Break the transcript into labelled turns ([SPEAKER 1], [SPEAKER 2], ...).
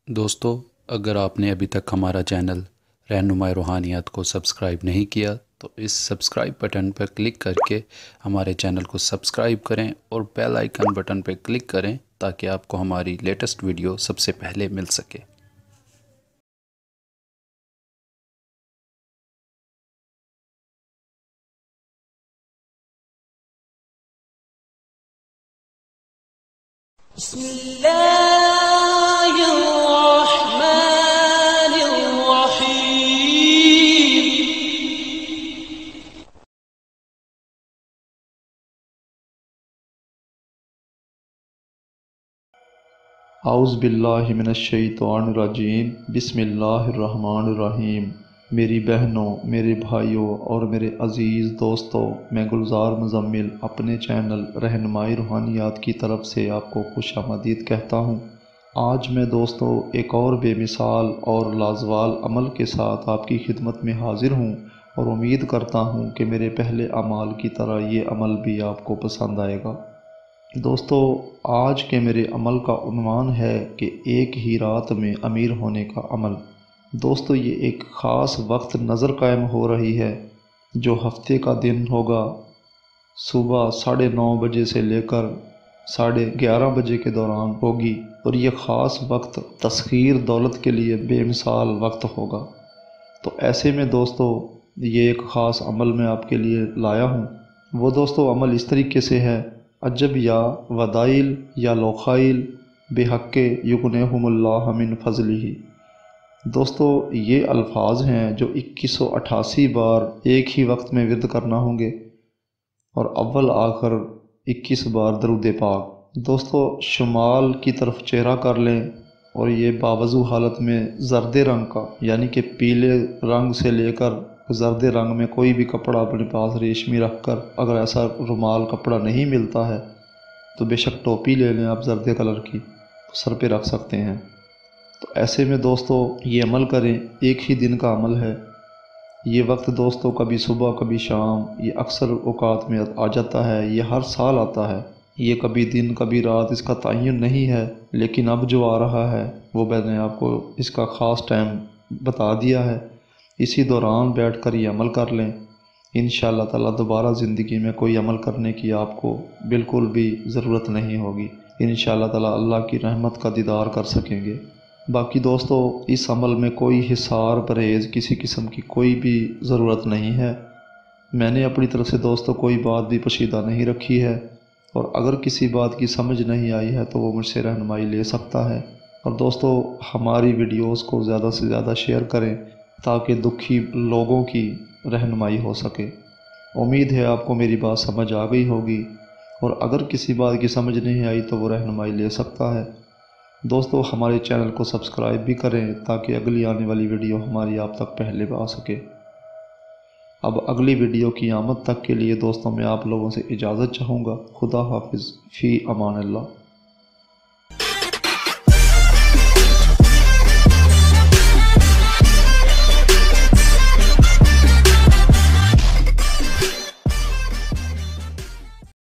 [SPEAKER 1] दोस्तों, अगर आपने अभी तक हमारा चैनल रहनुमा-ए-रूहानियात को सब्सक्राइब नहीं किया तो इस सब्सक्राइब बटन पर क्लिक करके हमारे चैनल को सब्सक्राइब करें और बेल आइकन बटन पर क्लिक करें ताकि आपको हमारी लेटेस्ट वीडियो सबसे पहले मिल सके।
[SPEAKER 2] औज़ुबिल्लाहि मिनश्शैतानिर्रजीम बिस्मिल्लाहिर्रहमानिर्रहीम। मेरी बहनों, मेरे भाइयों और मेरे अज़ीज़ दोस्तों, मैं गुलजार मुज़म्मिल अपने चैनल रहनुमा-ए-रूहानियात की तरफ से आपको खुशामदीद कहता हूँ। आज मैं दोस्तों एक और बेमिसाल और लाजवाल अमल के साथ आपकी खिदमत में हाज़िर हूँ और उम्मीद करता हूँ कि मेरे पहले अमाल की तरह ये अमल भी आपको पसंद आएगा। दोस्तों, आज के मेरे अमल का उन्वान है कि एक ही रात में अमीर होने का अमल। दोस्तों, ये एक ख़ास वक्त नज़र कायम हो रही है जो हफ्ते का दिन होगा। सुबह 9:30 बजे से लेकर 11:30 बजे के दौरान होगी और ये ख़ास वक्त तस्खीर दौलत के लिए बेमिसाल वक्त होगा। तो ऐसे में दोस्तों, ये एक ख़ास अमल मैं आपके लिए लाया हूँ। वो दोस्तों अमल इस तरीके से है: अजब या वदाइल या लोखाइल बेहक्के युगनेहुमुल्लाह मिन फजलिही। दोस्तों, ये अल्फाज हैं जो 2188 बार एक ही वक्त में विर्द करना होंगे और अव्वल आखिर 21 बार दरूद पाक। दोस्तों, शुमाल की तरफ चेहरा कर लें और ये बावजू हालत में जर्दे रंग का यानी कि पीले रंग से लेकर जर्दे रंग में कोई भी कपड़ा अपने पास रेशमी रख कर, अगर ऐसा रुमाल कपड़ा नहीं मिलता है तो बेशक टोपी ले लें आप जर्दे कलर की, सर पे रख सकते हैं। तो ऐसे में दोस्तों ये अमल करें, एक ही दिन का अमल है। ये वक्त दोस्तों कभी सुबह कभी शाम, ये अक्सर औकात में आ जाता है, ये हर साल आता है। ये कभी दिन कभी रात, इसका तयन नहीं है, लेकिन अब जो आ रहा है वो मैंने आपको इसका ख़ास टाइम बता दिया है। इसी दौरान बैठकर ये अमल कर लें। इंशाअल्लाह ताला दोबारा ज़िंदगी में कोई अमल करने की आपको बिल्कुल भी ज़रूरत नहीं होगी। इंशाअल्लाह ताला अल्लाह की रहमत का दीदार कर सकेंगे। बाकी दोस्तों, इस अमल में कोई हिसार परहेज़ किसी किस्म की कोई भी ज़रूरत नहीं है। मैंने अपनी तरफ से दोस्तों कोई बात भी पोशीदा नहीं रखी है और अगर किसी बात की समझ नहीं आई है तो वो मुझसे रहनुमाई ले सकता है। और दोस्तों, हमारी वीडियोस को ज़्यादा से ज़्यादा शेयर करें ताकि दुखी लोगों की रहनुमाई हो सके। उम्मीद है आपको मेरी बात समझ आ गई होगी और अगर किसी बात की समझ नहीं आई तो वो रहनुमाई ले सकता है। दोस्तों, हमारे चैनल को सब्सक्राइब भी करें ताकि अगली आने वाली वीडियो हमारी आप तक पहले आ सके। अब अगली वीडियो की आमद तक के लिए दोस्तों मैं आप लोगों से इजाज़त चाहूँगा। खुदा हाफिज़, फ़ी अमान अल्लाह।